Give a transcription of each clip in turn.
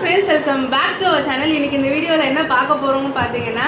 friends, welcome back to our channel. இன்னைக்கு இந்த வீடியோல என்ன பார்க்க போறோம்னு பாத்தீங்கன்னா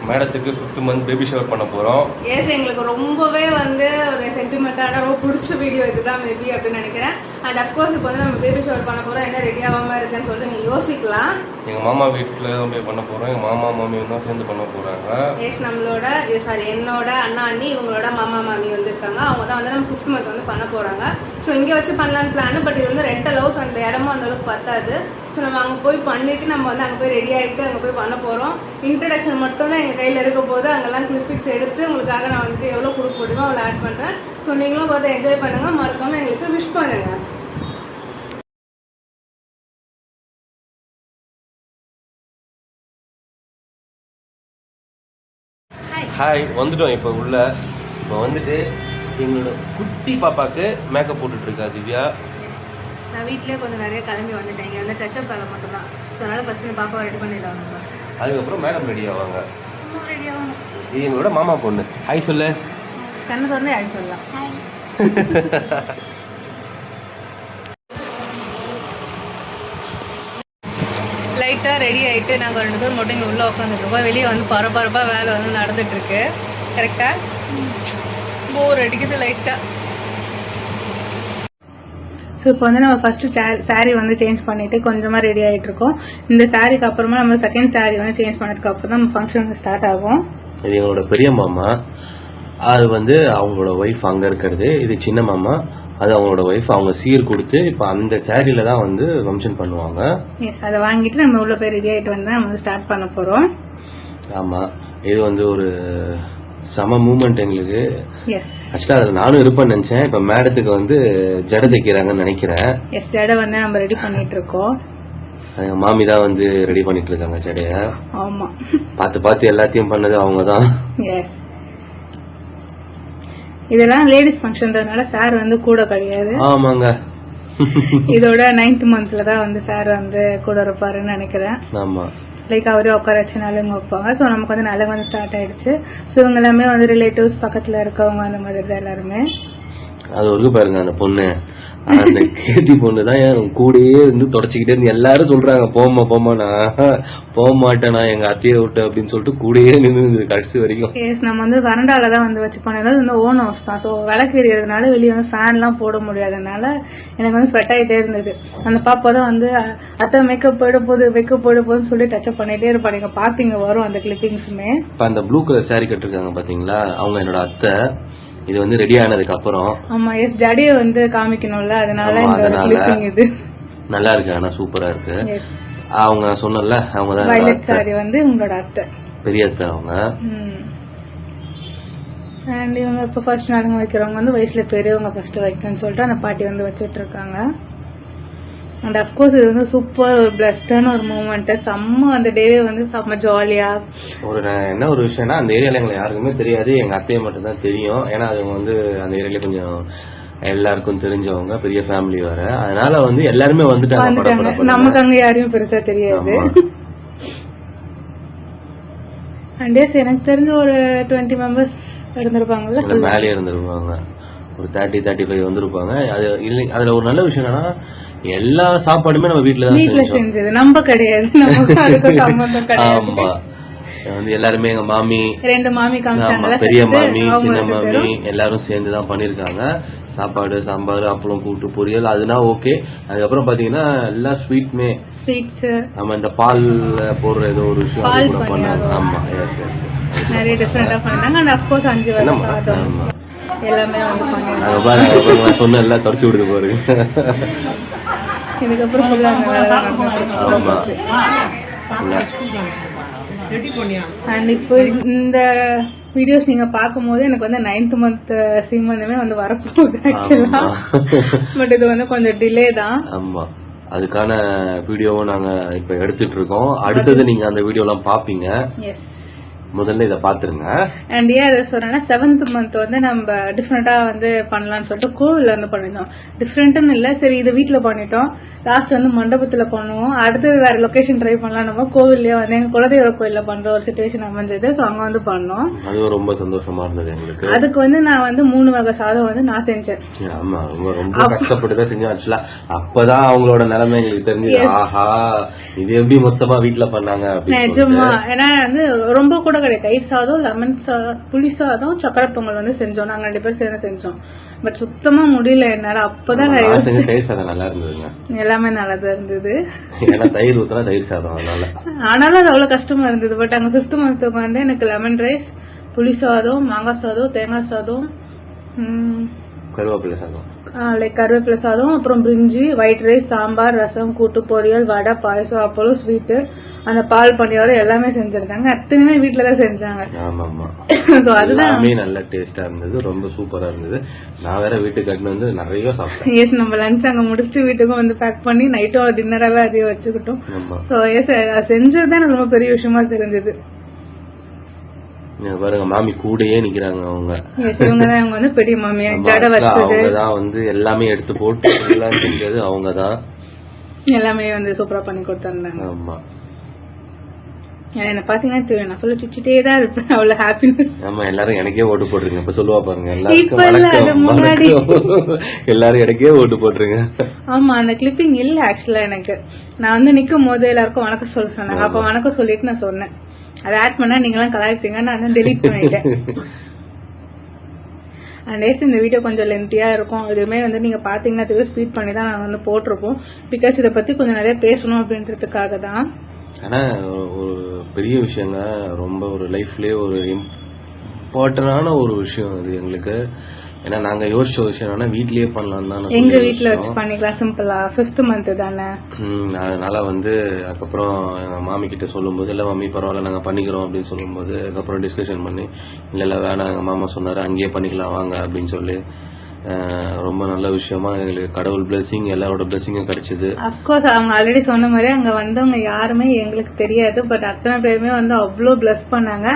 மேடத்துக்கு 5th month பேபி ஷவர் பண்ண போறோம். எஸ் எங்களுக்கு ரொம்பவே வந்து ஒரு சென்டிமெண்டான ரொம்ப பிடிச்ச வீடியோ இதுதான் மேபி அப்படின்னு நினைக்கிறேன். அண்ட் ஆஃப் கோர்ஸ் இப்போ வந்து நம்ம பேபி ஷவர் பண்ண போறோம். என்ன ரெடி ஆகாம இருக்குன்னு சொல்லிட்டு நீங்க யோசிக்கலாம். எங்க மாமா வீட்ல தான் போய் பண்ண போறோம். எங்க மாமா மாமி தான் சேர்ந்து பண்ண போறாங்க. எஸ் நம்மளோட என்னோட அண்ணா அண்ணி இவங்களோட மாமா மாமி வந்து இருக்காங்க. அவங்க தான் வந்து நம்ம 5th month வந்து பண்ண போறாங்க. ஸோ இங்கே வச்சு பண்ணலான்னு பிளான். பட் இது வந்து ரெண்டல் ஹவுஸ், அந்த இடமும் அந்த அளவுக்கு பத்தாது. ஸோ நம்ம அங்கே போய் பண்ணிட்டு நம்ம வந்து அங்கே போய் ரெடி ஆகிட்டு அங்கே போய் பண்ண போகிறோம். இன்ட்ரடக்ஷன் மட்டும் தான் எங்கள் கையில் இருக்க போது. அங்கெல்லாம் கிளிப்பிக்ஸ் எடுத்து உங்களுக்காக நான் வந்துட்டு எவ்வளோ கொடுக்க முடியுமோ அவ்வளோ ஆட் பண்ணுறேன். ஸோ நீங்களும் பார்த்து என்ஜாய் பண்ணுங்க, மறக்காம எங்களுக்கு விஷ் பண்ணுங்க. ஹாய், வந்துட்டோம் இப்போ உள்ள. இப்போ வந்துட்டு எங்களோட குட்டி பாப்பாக்கு மேக்கப் போட்டுட்டு இருக்கா திவ்யா. நான் வீட்லேயே கொஞ்சம் நிறைய கிளம்பி வந்துட்டேன். இங்கே வந்து டச்சப் வேலை மட்டும் தான். ஸோ அதனால் ஃபஸ்ட்டு பாப்பாவை ரெடி பண்ணிடுவாங்க. அதுக்கப்புறம் மேடம் ரெடி ஆவாங்க. ரெடி ஆகணும். இது எங்களோட மாமா பொண்ணு. ஹாய் சொல்லு. கண்ணு திறந்தே ஹாய் சொல்லலாம். லைட்டாக ரெடி ஆகிட்டு நாங்கள் 2 பேர் மட்டும் இங்கே உள்ளே உட்காந்துட்ருக்கோம். வெளியே வந்து பரபரப்பாக வேலை வந்து நடந்துட்டுருக்கு. கரெக்டாக போர் அடிக்குது லைட்டாக. ஸோ இப்போ வந்து நம்ம ஃபஸ்ட்டு சாரீ வந்து சேஞ்ச் பண்ணிவிட்டு கொஞ்சமாக ரெடி ஆகிட்ருக்கோம். இந்த சாரீக்கு அப்புறமா நம்ம செகண்ட் சாரீ வந்து சேஞ்ச் பண்ணதுக்கு அப்புறம் தான் நம்ம ஃபங்க்ஷன் ஸ்டார்ட் ஆகும். இது எங்களோட பெரிய மாமா, அது வந்து அவங்களோட ஒய்ஃப் அங்கே இருக்கிறது. இது சின்ன மாமா, அது அவங்களோட ஒய்ஃப். அவங்க சீர் கொடுத்து இப்போ அந்த சாரியில தான் வந்து ஃபங்க்ஷன் பண்ணுவாங்க. எஸ், அதை வாங்கிட்டு நம்ம உள்ள போய் ரெடி ஆகிட்டு வந்து நம்ம வந்து ஸ்டார்ட் பண்ண போகிறோம். ஆமாம், இது வந்து ஒரு சம மூமெண்ட் எங்களுக்கு. எஸ், ஆக்சுவலாக அதில் நானும் இருப்பேன்னு நினச்சேன். இப்போ மேடத்துக்கு வந்து ஜடை தைக்கிறாங்கன்னு நினைக்கிறேன். எஸ், ஜடை வந்து நம்ம ரெடி பண்ணிட்டு இருக்கோம். எங்க மாமி தான் வந்து ரெடி பண்ணிட்டு இருக்காங்க ஜடைய. ஆமாம், பார்த்து எல்லாத்தையும் பண்ணது அவங்க தான். எஸ், இதெல்லாம் லேடிஸ் ஃபங்க்ஷன்றதுனால சார் வந்து கூட கிடையாது. ஆமாங்க, இதோட 9th monthல தான் வந்து சார் வந்து கூட இருப்பாருன்னு நினைக்கிறேன். ஆமா, லைக் அவரே உட்கார வச்சு நலுங்கு வைப்பாங்க. ஸோ நமக்கு வந்து நலுங்கு வந்து ஸ்டார்ட் ஆயிடுச்சு. ஸோ இவங்க எல்லாமே வந்து ரிலேட்டிவ்ஸ், பக்கத்துல இருக்கவங்க, அந்த மாதிரி தான் எல்லாருமே. அது ஒரு பாருங்க, அந்த பொண்ணு, அந்த கேத்தி பொண்ணு தான் என் கூடயே இருந்து தொடச்சிக்கிட்டே இருந்து எல்லாரும் சொல்றாங்க போமா நான் போக மாட்டேனா எங்க அத்தையை விட்டு அப்படின்னு சொல்லிட்டு கூடயே நின்று கடைசி வரைக்கும். எஸ், நம்ம வந்து வரண்டால தான் வந்து வச்சு பண்ணது. வந்து ஓன் ஹவுஸ் தான். ஸோ விளக்கு எறியறதுனால வெளியே வந்து ஃபேன்லாம் போட முடியாதனால எனக்கு வந்து ஸ்வெட் ஆகிட்டே இருந்தது. அந்த பாப்பா தான் வந்து அத்தை மேக்கப் போயிட போதுன்னு சொல்லி டச்சப் பண்ணிட்டே இருப்பா. நீங்க பாத்தீங்க வரும் அந்த கிளிப்பிங்ஸுமே. இப்போ அந்த ப்ளூ கலர் சாரி கட்டிருக்காங்க பாத்தீங்களா, அவங்க என்னோட அத்தை. இது வந்து ரெடி ஆனதுக்கு அப்புறம் ஆமா, எஸ், ஜடியை வந்து காமிக்கணும்ல, அதனால இந்த கிளிப்பிங் இது நல்லா இருக்கு. ஆனா சூப்பரா இருக்கு. அவங்க சொன்னல, அவங்க தான் வயலட் சாரி வந்து உங்களோட அத்தை, பெரிய அத்தை அவங்க. அண்ட் இவங்க இப்போ ஃபர்ஸ்ட் நலுங்கு வைக்கிறவங்க வந்து வயசுல பெரியவங்க ஃபர்ஸ்ட் வைக்கணும்னு சொல்லிட்டு அந்த பாட்டி வந்து வச்சுட்டு இருக்காங்க. அண்ட் அஃப்கோர்ஸ் இது வந்து சூப்பர் ஒரு பிளஸ்டான ஒரு மூமெண்ட். செம்ம அந்த டே வந்து செம்ம ஜாலியா. என்ன ஒரு விஷயம்னா, அந்த ஏரியால எங்களுக்கு யாருக்குமே தெரியாது, எங்க அத்தையை மட்டும் தான் தெரியும். ஏன்னா அது வந்து அந்த ஏரியால கொஞ்சம் எல்லாருக்கும் தெரிஞ்சவங்க, பெரிய ஃபேமிலி வேற. அதனால வந்து எல்லாருமே வந்துட்டாங்க. நமக்கு அங்க யாரையும் பெருசா தெரியாது. அண்ட் எஸ், எனக்கு தெரிஞ்ச ஒரு 20 members இருந்திருப்பாங்கல்ல, மேலே இருந்திருப்பாங்க. ஒரு 30-35 வந்திருப்பாங்க. அது இல்லை, அதுல ஒரு நல்ல விஷயம் என்னன்னா எல்லா சாப்பாடுமே நம்ம வீட்டுல செஞ்சது, நம்ம கிடையாது. ஆமா, வந்து எல்லாருமே எங்க மாமி, 2 மாமி காமிச்சாங்க, பெரிய மாமி, சின்ன மாமி எல்லாரும் சேர்ந்து தான் பண்ணிருக்காங்க. சாப்பாடு, சாம்பார், அப்பளம், கூட்டு, பொரியல், அதுனா ஓகே. அதுக்கப்புறம் பாத்தீங்கன்னா எல்லா ஸ்வீட்ஸ் நம்ம இந்த பால் போடுற ஏதோ ஒரு விஷயம் கூட பண்ணாங்க. ஆமா, எஸ், நிறைய டிஃபரெண்டா பண்ணாங்க. அண்ட் ஆஃப் கோர்ஸ் 5 வகை சாதம் எல்லாமே வந்து பண்ணாங்க. நான் சொன்ன எல்லாம் தொடச்சு விடுது பாருங்க. இதுக்கப்புறம் அண்ட் இப்போ இந்த வீடியோஸ் நீங்க பார்க்கும்போது எனக்கு வந்து 9th month சீமந்தமே வந்து வரப்போகுது ஆக்சுவலா. பட் இது வந்து கொஞ்சம் டிலே தான். ஆமா, அதுக்கான வீடியோவும் நாங்க இப்ப எடுத்துட்டு இருக்கோம். அடுத்தது நீங்க அந்த வீடியோ எல்லாம் பாப்பீங்க. எஸ், முதல்ல இதை பாத்துருங்க. அண்ட் ஏன் அதை சொல்றேன்னா 7th month வந்து நம்ம டிஃப்ரெண்டா வந்து பண்ணலாம்னு சொல்லிட்டு கோவில்ல வந்து பண்ணிட்டோம். டிஃப்ரெண்ட்னு இல்ல, சரி இது வீட்டுல பண்ணிட்டோம், லாஸ்ட் வந்து மண்டபத்துல பண்ணுவோம், அடுத்தது வேற லொகேஷன் ட்ரை பண்ணலாம், நம்ம கோவில்லயே வந்து எங்க குலதெய்வ கோயில்ல பண்ற ஒரு சுச்சுவேஷன் அமைஞ்சது. ஸோ அங்க வந்து பண்ணோம். அது ரொம்ப சந்தோஷமா இருந்தது எங்களுக்கு. அதுக்கு வந்து நான் வந்து 3 வகை சாதம் வந்து நான் செஞ்சேன். ஆமா, ரொம்ப கஷ்டப்பட்டுதான் செஞ்சோம். ஆக்சுவலா அப்பதான் அவங்களோட நிலைமை எங்களுக்கு தெரிஞ்சது. ஆஹா, இது எப்படி மொத்தமா வீட்டுல பண்ணாங்க நிஜமா. ஏன்னா வந்து ரொம்ப கூட கிடையாது, தயிர் சாதம், லெமன் சாதம், புளி சாதம், சக்கரை பொங்கல் வந்து செஞ்சோம். நாங்க 2 பேரும் சேர்ந்து செஞ்சோம். பட் சுத்தமா முடியல என்னால. அப்பதான் தயிர் சாதம் நல்லா இருந்ததுங்க. எல்லாமே நல்லாதான் இருந்தது. ஏன்னா தயிர் ஊத்துனா தயிர் சாதம், அதனால. ஆனாலும் அது அவ்வளவு கஷ்டமா இருந்தது. பட் அங்க 5th month வந்து எனக்கு லெமன் ரைஸ், புளி சாதம், மாங்காய் சாதம், தேங்காய் சாதம், கருவேப்பிலை சாதம், லைக் கருவேப்பிலை சாதம், அப்புறம் பிரிஞ்சி, ஒயிட் ரைஸ், சாம்பார், ரசம், கூட்டு, பொரியல், வடை, பாயசம், அப்பளம், ஸ்வீட்டு, அந்த பால் பணியாரம் எல்லாமே செஞ்சிருந்தாங்க. அத்தனையுமே வீட்டுலதான் செஞ்சாங்க. ஆமா. எல்லாமே நல்ல டேஸ்டா இருந்தது, ரொம்ப சூப்பரா இருந்தது. நான் வேற வீட்டுக்கு கட்டினு வந்து நிறைய சாப்பிட்டேன். எஸ், நம்ம லஞ்ச் அங்க முடிச்சுட்டு வீட்டுக்கும் வந்து பேக் பண்ணி நைட்டும் டின்னராவே அதையும் வச்சுக்கிட்டோம். ஸோ எஸ், செஞ்சதுதான் எனக்கு ரொம்ப பெரிய விஷயமா தெரிஞ்சது. பாருங்க, மாமி கூடயே நிக்கிறாங்க. அவங்க இவங்க வந்து பெரிய மாமி, அவங்கதான் வந்து எல்லாமே எடுத்து போட்டு எல்லாம் செஞ்சது அவங்கதான். எல்லாமே வந்து சூப்பரா பண்ணி கொடுத்திருந்தாங்க. ஆமா, என்ன பாத்தீங்கன்னா தெரியும், நான் ஃபுல்லா சிரிச்சிட்டே தான் இருப்பேன், அவ்வளவு ஹாப்பினஸ். ஆமா, எல்லாரும் எனக்கே ஓட்டு போட்டுருங்க. இப்ப சொல்லுவா பாருங்க, எல்லாரும் எனக்கே ஓட்டு போட்டுருங்க. ஆமா, அந்த கிளிப்பிங் இல்ல ஆக்சுவலா எனக்கு. நான் வந்து நிக்கும் போது எல்லாருக்கும் வணக்கம் சொல்ல சொன்னாங்க. அப்ப வணக்கம் சொல்லிட்டு நான் சொன்னேன், அதை ஆட் பண்ணா நீங்க எல்லாம் கலாய்ப்பீங்க, நான் டெலீட் பண்ணிட்டேன். அண்ட் இந்த வீடியோ கொஞ்சம் லென்த்தியா இருக்கும். அதுவுமே வந்து நீங்க பாத்தீங்கன்னா அதுவே ஸ்பீட் பண்ணி தான் நாங்க வந்து போட்டிருப்போம். பிகாஸ் இதை பத்தி கொஞ்சம் நிறைய பேசணும் அப்படின்றதுக்காக தான். ஆனா ஒரு பெரிய விஷயங்க, ரொம்ப ஒரு லைஃப்லயே ஒரு இம்பார்ட்டன்டான ஒரு விஷயம் அது எங்களுக்கு. ஏன்னா நாங்க யோசிச்ச விஷயம் என்னன்னா வீட்லயே பண்ணலாம் தான். எங்க வீட்டுல வச்சு பண்ணிக்கலாம் சிம்பிளா, 5th month தானே. அதனால வந்து அதுக்கப்புறம் எங்க மாமி கிட்ட சொல்லும் போது, இல்ல மாமி பரவாயில்ல நாங்க பண்ணிக்கிறோம் அப்படின்னு சொல்லும் போது, அதுக்கப்புறம் டிஸ்கஷன் பண்ணி இல்ல வேணாம், எங்க மாமா சொன்னாரு அங்கேயே பண்ணிக்கலாம் வாங்க அப்படின்னு சொல்லி, ரொம்ப நல்ல விஷயமா எங்களுக்கு கடவுள் பிளஸிங், எல்லாரோட பிளஸிங்கும் கிடைச்சது. அப்கோர்ஸ் அவங்க ஆல்ரெடி சொன்ன மாதிரி அங்க வந்தவங்க யாருமே எங்களுக்கு தெரியாது. பட் அத்தனை பேருமே வந்து அவ்வளோ பிளஸ் பண்ணாங்க.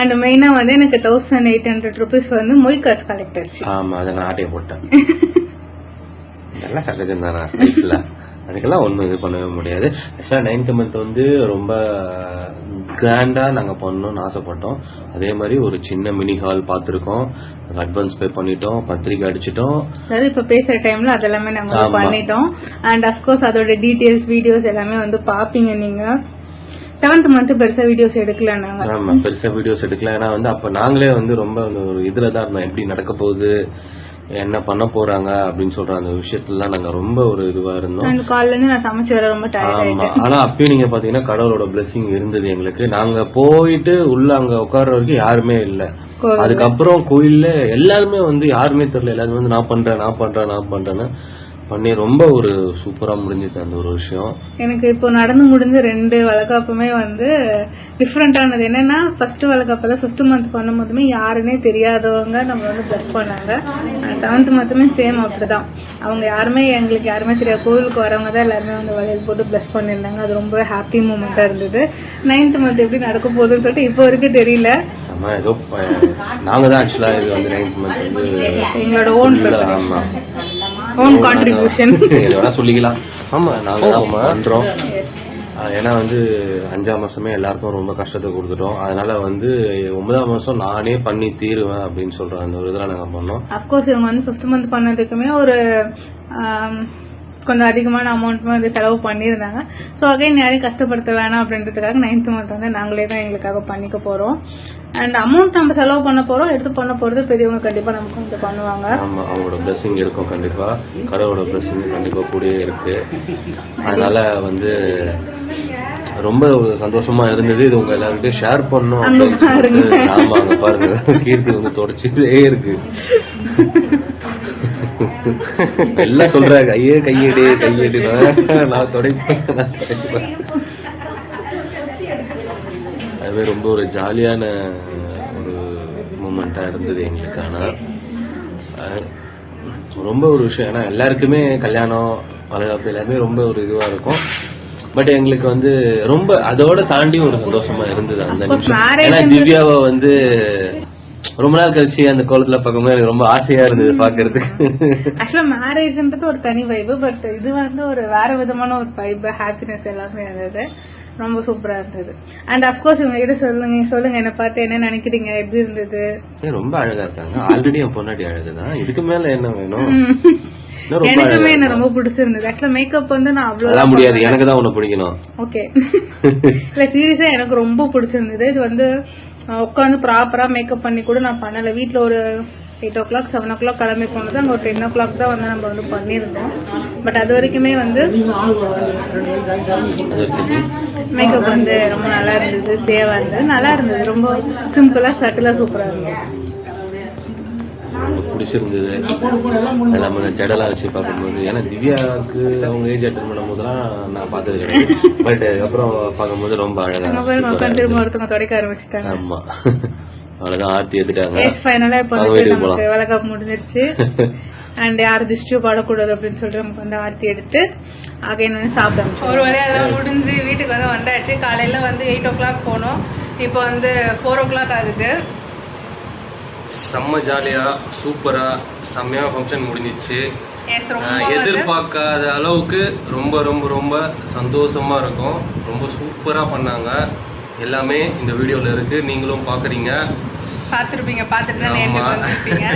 அண்ட் மெயினா வந்து எனக்கு 1800 rupees வந்து மொய் காசு கலெக்ட் ஆச்சு. ஆமா, அதை நான் ஆட்டையை போட்டேன். இதெல்லாம் சகஜம் தானே லைஃப்ல, அதுக்கெல்லாம் ஒன்றும் இது பண்ணவே முடியாது. ஆக்சுவலாக 9th month வந்து ரொம்ப கிராண்டா நாங்க பண்ணணும்னு ஆசைப்பட்டோம். அதே மாதிரி ஒரு சின்ன மினி ஹால் பார்த்துருக்கோம், அட்வான்ஸ் பே பண்ணிட்டோம், பத்திரிக்கை அடிச்சிட்டோம். அதாவது இப்ப பேசுற டைம்ல அதெல்லாமே நாங்க பண்ணிட்டோம். அண்ட் அஃப்கோர்ஸ் அதோட டீடைல்ஸ் வீடியோஸ் எல்லாமே வந்து பாப்பீங்க நீங்க. 7th month பெருசா வீடியோஸ் எடுக்கல நாங்க. ஆமா, பெருசா வீடியோஸ் எடுக்கல. ஏன்னா வந்து அப்ப நாங்களே வந்து ரொம்ப ஒரு இதுலதான் இருந்தோம், எப்படி நடக்க போகுது, என்ன பண்ண போறாங்க அப்படின்னு சொல்ற அந்த விஷயத்துல நாங்க ரொம்ப ஒரு இதுவா இருந்தோம். காலையில இருந்து நான் சமைச்சு வர ரொம்ப டயர்ட் ஆயிட்டேன். ஆனா அப்பயும் நீங்க பாத்தீங்கன்னா கடவுளோட பிளெஸிங் இருந்தது எங்களுக்கு. நாங்க போயிட்டு உள்ள அங்க உட்கார்ற வரைக்கும் யாருமே இல்ல. அதுக்கப்புறம் கோயில்ல எல்லாருமே வந்து யாருமே தெரியல, எல்லாருமே வந்து நான் பண்றேன்னு பண்ணி ரொம்ப ஒரு சூப்பரா முடிஞ்சது அந்த ஒரு விஷயம். எனக்கு இப்போ நடந்து முடிஞ்ச 2 வளகாப்புமே வந்து டிஃப்ரெண்டானது. என்னன்னா ஃபர்ஸ்ட் வளகாப்பு 5th month பண்ணும் போதுமே யாருன்னே தெரியாதவங்க நம்ம வந்து பிளஸ் பண்ணாங்க. 7th monthமே சேம் அப்படிதான். அவங்க யாருமே தெரியாது, கோவிலுக்கு வரவங்க தான் எல்லாருமே வந்து வளையல் போட்டு பிளஸ் பண்ணியிருந்தாங்க. அது ரொம்ப ஹாப்பி மூமெண்டா இருந்தது. 9th month எப்படி நடக்க போகுதுன்னு சொல்லிட்டு இப்போ வரைக்கும் தெரியல. ஏதோ நாங்க தான் ஆக்சுவலா இது வந்து 9th month வந்து எங்களோட ஓன் கான்ட்ரிபியூஷன் சொல்லிக்கலாம். ஆமா, நாங்க தான் பண்றோம். ஏன்னா வந்து 5ஆம் மாசமே எல்லாருக்கும் ரொம்ப கஷ்டத்தை கொடுத்துட்டோம். அதனால வந்து 9ஆம் மாசம் நானே பண்ணி தீருவேன் அப்படின்னு சொல்ற அந்த ஒரு இதெல்லாம் நாங்க பண்ணோம். அப்கோர்ஸ் இவங்க வந்து 5th month பண்ணதுக்குமே ஒரு கொஞ்சம் அதிகமான அமௌண்ட் வந்து செலவு பண்ணியிருந்தாங்க. ஸோ அகைன் யாரையும் கஷ்டப்படுத்த வேணாம் அப்படின்றதுக்காக 9th month வந்து நாங்களே தான் எங்களுக்காக பண்ணிக்க போறோம். அண்ட் அமௌண்ட் நம்ம செலவு பண்ண போறோம், எடுத்து பண்ண போறது பெரியவங்க கண்டிப்பா நமக்கு வந்து பண்ணுவாங்க. ஆமா, அவங்களோட பிளஸிங் இருக்கும் கண்டிப்பா, கடவுளோட பிளஸிங் கண்டிப்பா கூடயே இருக்கு. அதனால வந்து ரொம்ப ஒரு சந்தோஷமா இருந்தது. இது உங்க எல்லாருக்கிட்டையும் ஷேர் பண்ணணும் அப்படின்னு சொல்லிட்டு. ஆமா, அங்க பாருங்க கீர்த்தி வந்து தொடச்சிட்டே இருக்கு. எல்லாம் சொல்றாங்க கையெடு நான் தொடைப்பேன். அதுவே ரொம்ப ஒரு ஜாலியான ஒரு மூமெண்டா இருந்தது எங்களுக்கு. ஆனா ரொம்ப ஒரு விஷயம், ஏன்னா எல்லாருக்குமே கல்யாணம் வளகாப்பு எல்லாமே ரொம்ப ஒரு இதுவா இருக்கும். பட் எங்களுக்கு வந்து ரொம்ப அதோட தாண்டி ஒரு சந்தோஷமா இருந்தது அந்த நிமிஷம். marriage ஏன்னா திவ்யாவை வந்து ரொம்ப நாள் கழிச்சு அந்த கோலத்துல பார்க்கும்போது எனக்கு ரொம்ப ஆசையா இருந்தது பாக்குறதுக்கு. ஆக்சுவலா மேரேஜ்ன்றது ஒரு தனி வைப்பு, பட் இது வந்து ஒரு வேற விதமான ஒரு வைப், ஹாப்பினஸ் எல்லாமே இருந்தது. ரொம்ப சூப்பரா இருந்தது. அண்ட் அப்கோர்ஸ் இவங்க கிட்ட சொல்லுங்க என்ன பார்த்து என்ன நினைக்கிறீங்க, எப்படி இருந்தது? ரொம்ப அழகா இருக்காங்க. ஆல்ரெடி என் பொன்னாடி அழகுதான், இதுக்கு மேல என்ன வேணும்? எனக்குமே என்ன ரொம்ப பிடிச்சிருந்தது. ஆக்சுவலா மேக்கப் வந்து நான் அவ்வளவு முடியாது, எனக்கு தான் உன்னை பிடிக்கணும். ஓகே இல்ல சீரியஸா எனக்கு ரொம்ப பிடிச்சிருந்தது. இது வந்து உட்காந்து ப்ராப்பரா மேக்கப் பண்ணி கூட நான் பண்ணல. வீட்டுல ஒரு 8 o'clock 7 o'clock கிளம்பி போனது, அங்க ஒரு 10 o'clock தான் வந்து நம்ம வந்து பண்ணியிருந்தோம். பட் அது வரைக்குமே வந்து மேக்கப் வந்து ரொம்ப நல்லா இருந்தது, சேவா இருந்தது, நல்லா இருந்தது. ரொம்ப சிம்பிளா சட்டிலா சூப்பரா இருந்தது, பிடிச்சிருந்தது. எல்லாமே ஜடெல்லாம் வச்சு பார்க்கும்போது, ஏன்னா திவ்யாவுக்கு அவங்க ஏஜ் அட்டன் பண்ணும் போதெல்லாம் நான் பார்த்தது கிடையாது. பட் அப்புறம் பார்க்கும்போது ரொம்ப அழகா திரும்ப ஒருத்தவங்க தொடக்க ஆரம்பிச்சுட்டாங்க. ஆமா, அவ்வளவுதான் ஆர்த்தி எடுத்துட்டாங்க. ஃபைனலா இப்போ நமக்கு வழக்கம் முடிஞ்சிருச்சு. அண்ட் யாரும் திருஷ்டியும் பாடக்கூடாது அப்படின்னு சொல்லிட்டு நமக்கு வந்து ஆர்த்தி எடுத்து அகைன் வந்து சாப்பிட ஒரு வழியா எல்லாம் முடிஞ்சு வீட்டுக்கு வந்து வந்தாச்சு. காலையில வந்து 8 o'clock போனோம், இப்போ வந்து 4 o'clock ஆகுது. செம்ம ஜாலியா சூப்பரா செம்மையா ஃபங்க்ஷன் முடிஞ்சிச்சு. எதிர்பார்க்காத அளவுக்கு ரொம்ப ரொம்ப ரொம்ப சந்தோஷமா இருக்கும். ரொம்ப சூப்பரா பண்ணாங்க. எல்லாமே இந்த வீடியோல இருக்கு, நீங்களும் பாக்குறீங்க, பாத்துருப்பீங்க, பாத்துட்டு வந்திருப்பீங்க.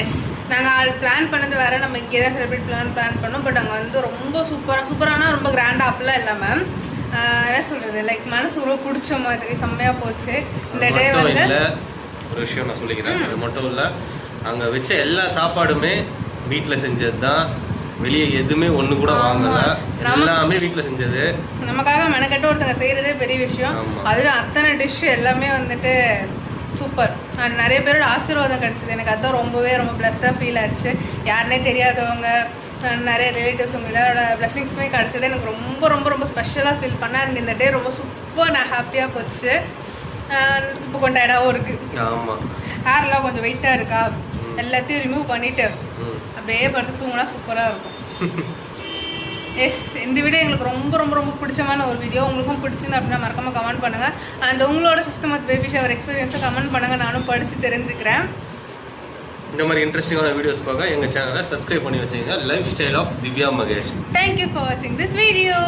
எஸ், நாங்க பிளான் பண்ணது வேற, நம்ம இங்கே தான் செலிப்ரேட் பிளான் பண்ணோம். பட் அங்க வந்து ரொம்ப சூப்பரானா ரொம்ப கிராண்டா அப்படிலாம் இல்லாம என்ன சொல்றது, லைக் மனசு ரொம்ப பிடிச்ச மாதிரி செம்மையா போச்சு. இந்த டே வந்து ஒரு விஷயம் நான் சொல்லிக்கிறேன், அது மட்டும் இல்ல, அங்க வச்ச எல்லா சாப்பாடுமே வீட்டுல செஞ்சதுதான். வெளியே எதுவுமே ஒண்ணு கூட வாங்கல, எல்லாமே வீட்டுல செஞ்சது. நமக்காக மெனக்கட்டு ஒருத்தங்க செய்யறதே பெரிய விஷயம். அதுல அத்தனை டிஷ் எல்லாமே வந்துட்டு சூப்பர். அண்ட் நிறைய பேரோட ஆசீர்வாதம் கிடைச்சது. எனக்கு அதான் ரொம்பவே ரொம்ப பிளஸ்டா ஃபீல் ஆச்சு. யாருன்னே தெரியாதவங்க, நிறைய ரிலேட்டிவ்ஸ், உங்க எல்லாரோட பிளஸிங்ஸுமே கிடைச்சது. எனக்கு ரொம்ப ரொம்ப ரொம்ப ஸ்பெஷலா ஃபீல் பண்ணேன். எனக்கு இந்த டே ரொம்ப சூப்பர், நான் ஹாப்பியா போச்சு. இப்போ கொஞ்சம் டயர்டாகவும் இருக்கு. ஆமா, ஹேர்லாம் கொஞ்சம் வெயிட்டா இருக்கா, எல்லாத்தையும் ரிமூவ் பண்ணிட்டு அப்படியே படுத்து தூங்கினா சூப்பரா இருக்கும். எஸ், இந்த வீடியோ எங்களுக்கு ரொம்ப ரொம்ப ரொம்ப பிடிச்சமான ஒரு வீடியோ. உங்களுக்கும் பிடிச்சிருந்து அப்படின்னா மறக்காம கமெண்ட் பண்ணுங்க. அண்ட் உங்களோட 5th month பேபி ஷவர் எக்ஸ்பீரியன்ஸை கமெண்ட் பண்ணுங்க, நானும் படிச்சு தெரிஞ்சுக்கிறேன். இந்த மாதிரி இன்ட்ரெஸ்டிங்கான வீடியோஸ் பார்க்க எங்க சேனலை சப்ஸ்கிரைப் பண்ணி வச்சுக்கோங்க. Lifestyle of Divya Mahesh. Thank you for வாட்சிங் திஸ் வீடியோ.